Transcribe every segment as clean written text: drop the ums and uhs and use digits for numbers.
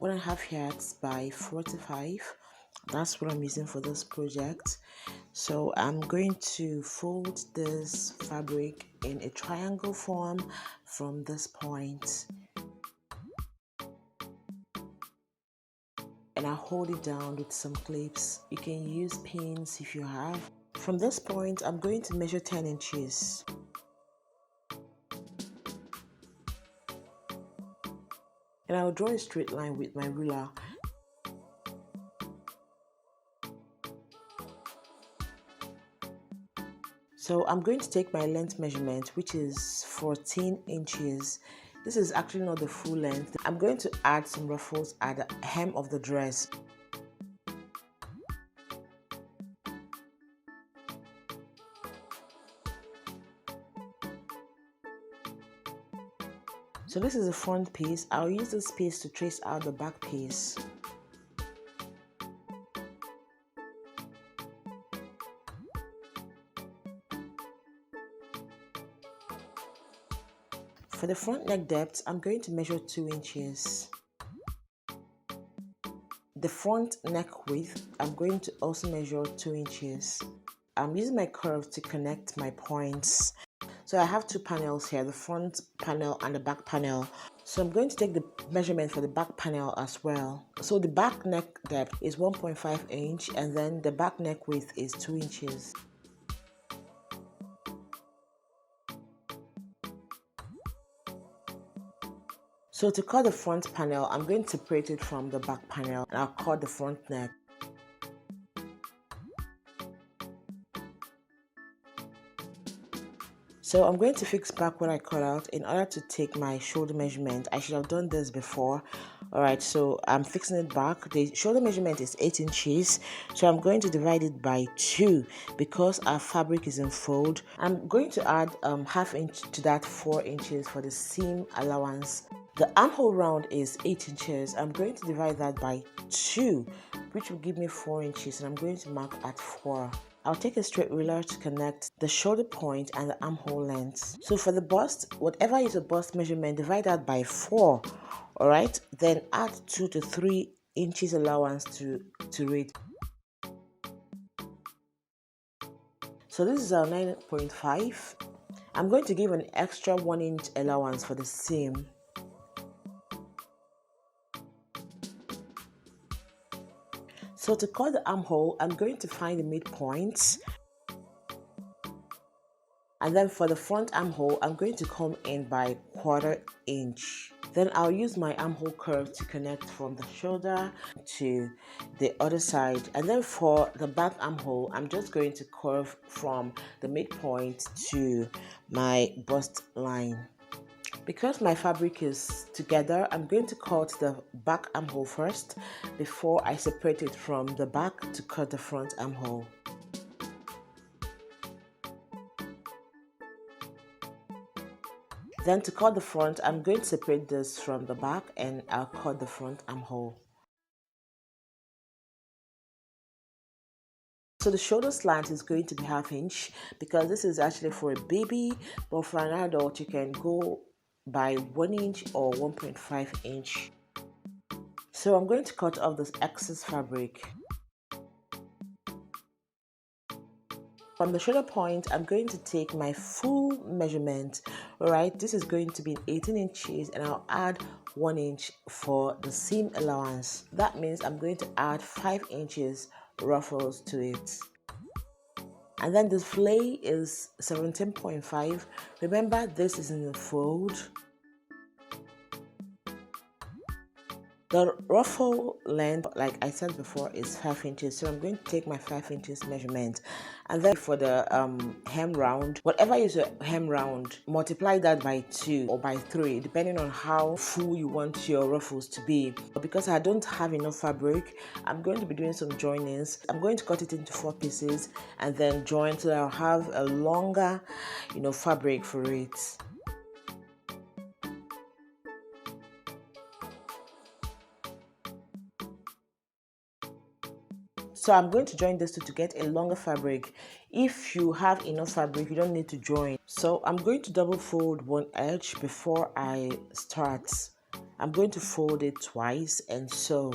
1.5 yards by 45. That's what I'm using for this project. So I'm going to fold this fabric in a triangle form from this point, and I hold it down with some clips. You can use pins if you have. From this point, I'm going to measure 10 inches. And I'll draw a straight line with my ruler. So I'm going to take my length measurement, which is 14 inches. This is actually not the full length. I'm going to add some ruffles at the hem of the dress. So this is the front piece. I'll use this piece to trace out the back piece. For the front neck depth, I'm going to measure 2 inches. The front neck width, I'm going to also measure 2 inches. I'm using my curve to connect my points. So I have two panels here, the front panel and the back panel. So I'm going to take the measurement for the back panel as well. So the back neck depth is 1.5 inch and then the back neck width is 2 inches. So to cut the front panel, I'm going to separate it from the back panel and I'll cut the front neck. So I'm going to fix back what I cut out in order to take my shoulder measurement. I should have done this before. Alright, so I'm fixing it back. The shoulder measurement is 8 inches. So I'm going to divide it by 2 because our fabric is in fold. I'm going to add half inch to that 4 inches for the seam allowance. The armhole round is 8 inches. I'm going to divide that by 2, which will give me 4 inches, and I'm going to mark at 4. I'll take a straight ruler to connect the shoulder point and the armhole length. So for the bust, whatever is the bust measurement, divide that by 4. Alright, then add 2 to 3 inches allowance to it. So this is our 9.5. I'm going to give an extra 1 inch allowance for the seam. So to cut the armhole, I'm going to find the midpoint. And then for the front armhole, I'm going to come in by 1/4 inch. Then I'll use my armhole curve to connect from the shoulder to the other side. And then for the back armhole, I'm just going to curve from the midpoint to my bust line. Because my fabric is together, I'm going to cut the back armhole first before I separate it from the back to cut the front armhole. Then to cut the front, I'm going to separate this from the back and I'll cut the front armhole. So the shoulder slant is going to be 1/2 inch because this is actually for a baby, but for an adult you can go by 1 inch or 1.5 inch. So I'm going to cut off this excess fabric. From the shoulder point, I'm going to take my full measurement. Alright, this is going to be 18 inches and I'll add 1 inch for the seam allowance. That means I'm going to add 5 inches ruffles to it. And then the fillet is 17.5. Remember, this is in the fold. The ruffle length, like I said before, is 5 inches. So I'm going to take my 5 inches measurement. And then for the hem round, whatever is your hem round, multiply that by 2 or by 3, depending on how full you want your ruffles to be. But because I don't have enough fabric, I'm going to be doing some joinings. I'm going to cut it into 4 pieces and then join so that I'll have a longer, fabric for it. So I'm going to join these two to get a longer fabric. If you have enough fabric, you don't need to join. So I'm going to double fold one edge before I start. I'm going to fold it twice and sew.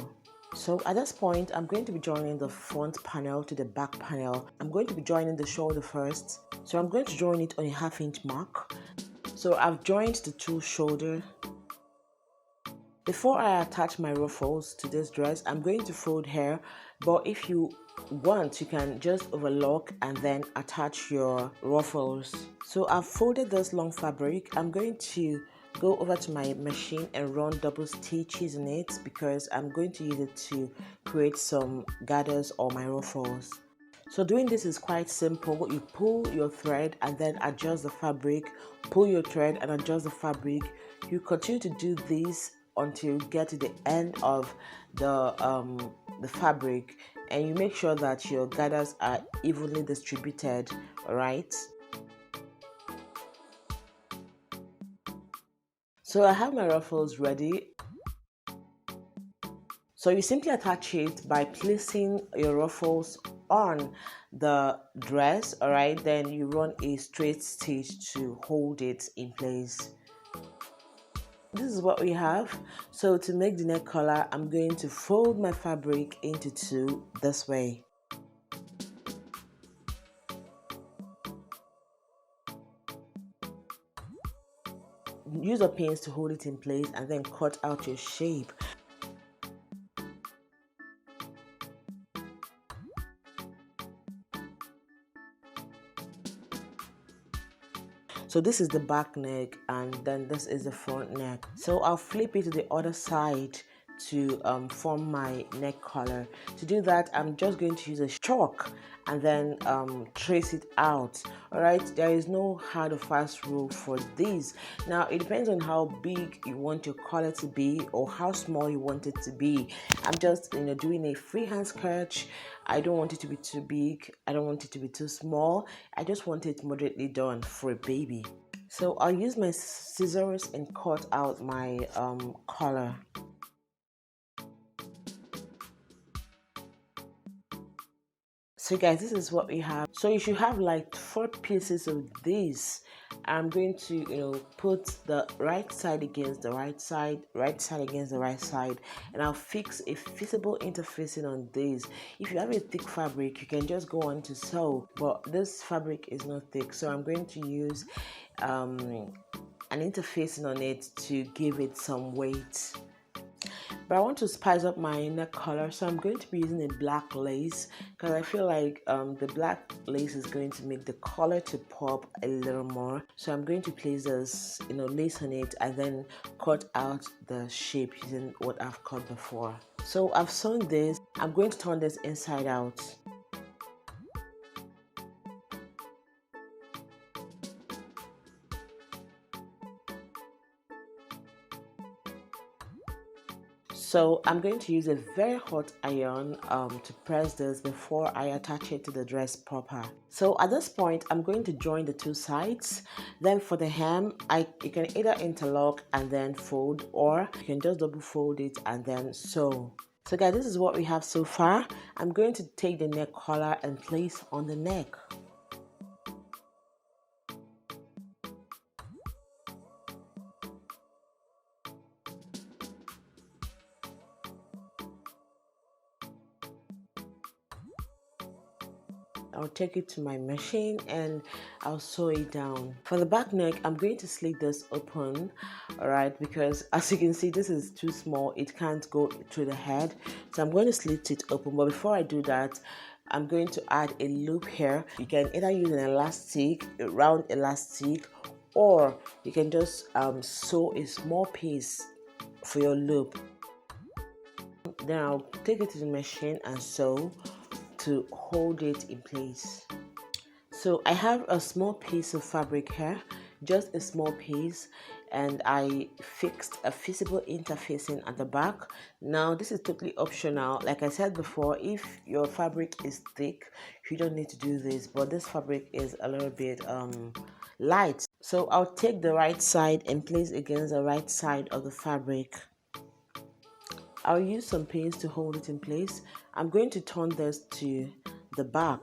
So at this point, I'm going to be joining the front panel to the back panel. I'm going to be joining the shoulder first. So I'm going to join it on a 1/2 inch mark. So I've joined the two shoulder. Before I attach my ruffles to this dress, I'm going to fold here, but if you want, you can just overlock and then attach your ruffles. So I've folded this long fabric. I'm going to go over to my machine and run double stitches in it because I'm going to use it to create some gathers or my ruffles. So doing this is quite simple. You pull your thread and then adjust the fabric, pull your thread and adjust the fabric. You continue to do this until you get to the end of the fabric, and you make sure that your gathers are evenly distributed. All right. So I have my ruffles ready. So you simply attach it by placing your ruffles on the dress, all right? Then you run a straight stitch to hold it in place. This is what we have. So to make the neck collar, I'm going to fold my fabric into two this way. Use your pins to hold it in place and then cut out your shape. So this is the back neck and then this is the front neck. So I'll flip it to the other side to form my neck collar. To do that, I'm just going to use a chalk and then trace it out. All right, there is no hard or fast rule for this. Now it depends on how big you want your collar to be or how small you want it to be. I'm just doing a freehand sketch. I don't want it to be too big, I don't want it to be too small. I just want it moderately done for a baby. So I'll use my scissors and cut out my collar. So guys, this is what we have. So you should have like 4 pieces of this. I'm going to put the right side against the right side against the right side, and I'll fix a feasible interfacing on this. If you have a thick fabric, you can just go on to sew, but this fabric is not thick, so I'm going to use an interfacing on it to give it some weight. But I want to spice up my neck collar, so I'm going to be using a black lace because I feel like the black lace is going to make the collar to pop a little more. So I'm going to place this lace on it and then cut out the shape using what I've cut before. So I've sewn this. I'm going to turn this inside out. So I'm going to use a very hot iron to press this before I attach it to the dress proper. So at this point, I'm going to join the two sides. Then for the hem, you can either interlock and then fold, or you can just double fold it and then sew. So guys, this is what we have so far. I'm going to take the neck collar and place on the neck. I'll take it to my machine and I'll sew it down. For the back neck, I'm going to slit this open, alright, because as you can see, this is too small. It can't go to the head. So I'm going to slit it open. But before I do that, I'm going to add a loop here. You can either use an elastic, a round elastic, or you can just sew a small piece for your loop. Then I'll take it to the machine and sew to hold it in place. So I have a small piece of fabric here, just a small piece, and I fixed a feasible interfacing at the back. Now this is totally optional. Like I said before, if your fabric is thick, you don't need to do this, but this fabric is a little bit light. So I'll take the right side and place against the right side of the fabric. I'll use some pins to hold it in place. I'm going to turn this to the back.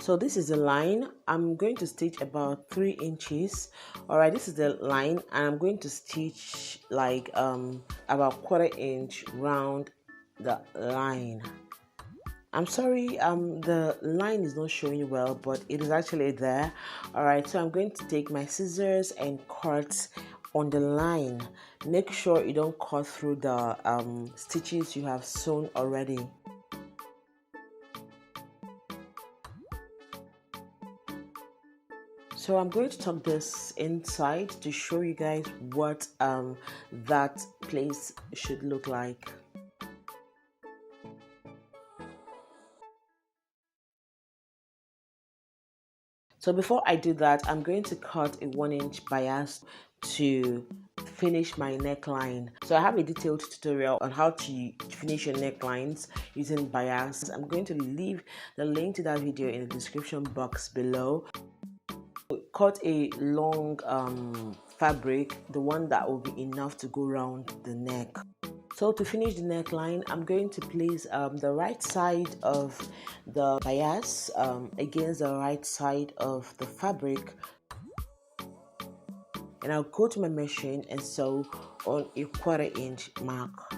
So this is the line. I'm going to stitch about 3 inches. All right, this is the line, and I'm going to stitch like about 1/4 inch round the line. I'm sorry, the line is not showing well, but it is actually there. All right, so I'm going to take my scissors and cut on the line. Make sure you don't cut through the stitches you have sewn already. So I'm going to tuck this inside to show you guys what that place should look like. So before I do that, I'm going to cut a 1-inch bias to finish my neckline. So I have a detailed tutorial on how to finish your necklines using bias. I'm going to leave the link to that video in the description box below. Cut a long fabric, the one that will be enough to go around the neck. So to finish the neckline, I'm going to place the right side of the bias against the right side of the fabric, and I'll go to my machine and sew on a 1/4 inch mark.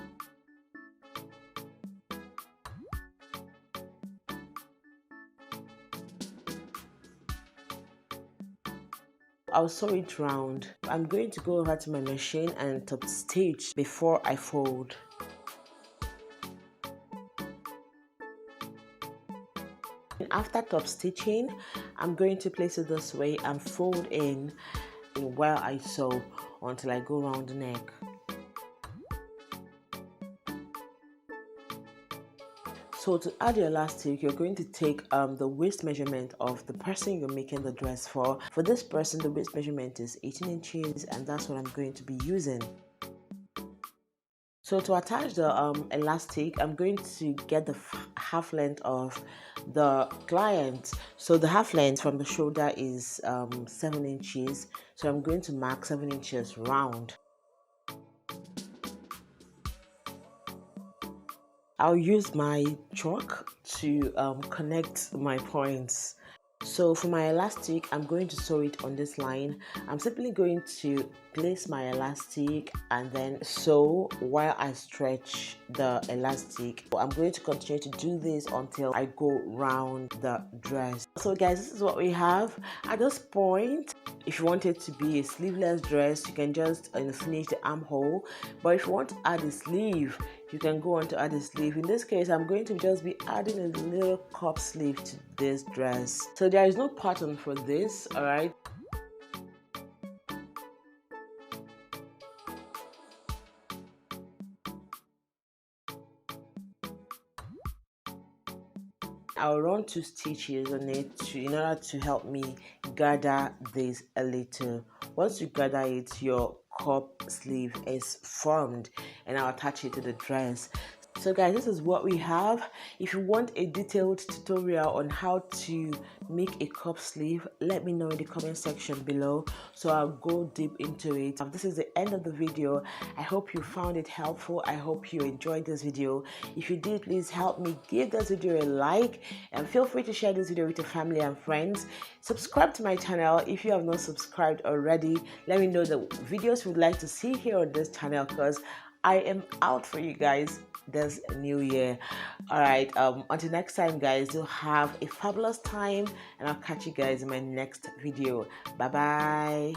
I'll sew it round. I'm going to go over to my machine and top stitch before I fold. After top stitching, I'm going to place it this way and fold in while I sew until I go around the neck. So to add your elastic, you're going to take the waist measurement of the person you're making the dress for. For this person, the waist measurement is 18 inches, and that's what I'm going to be using. So to attach the elastic, I'm going to get the half length of the client. So the half length from the shoulder is 7 inches. So I'm going to mark 7 inches round. I'll use my chalk to connect my points. So for my elastic, I'm going to sew it on this line. I'm simply going to place my elastic and then sew while I stretch the elastic. I'm going to continue to do this until I go round the dress. So guys, this is what we have. At this point, if you want it to be a sleeveless dress, you can just finish the armhole. But if you want to add a sleeve, you can go on to add a sleeve. In this case, I'm going to just be adding a little cup sleeve to this dress. So there is no pattern for this, all right? I'll run 2 stitches on it in order to help me gather this a little. Once you gather it, your cup sleeve is formed, and I'll attach it to the dress. So guys, this is what we have. If you want a detailed tutorial on how to make a cup sleeve, let me know in the comment section below, so I'll go deep into it. This is the end of the video. I hope you found it helpful. I hope you enjoyed this video. If you did, please help me give this video a like, and feel free to share this video with your family and friends. Subscribe to my channel if you have not subscribed already. Let me know the videos you'd like to see here on this channel, because I am out for you guys this new year. All right, until next time guys, you'll have a fabulous time, and I'll catch you guys in my next video. Bye bye.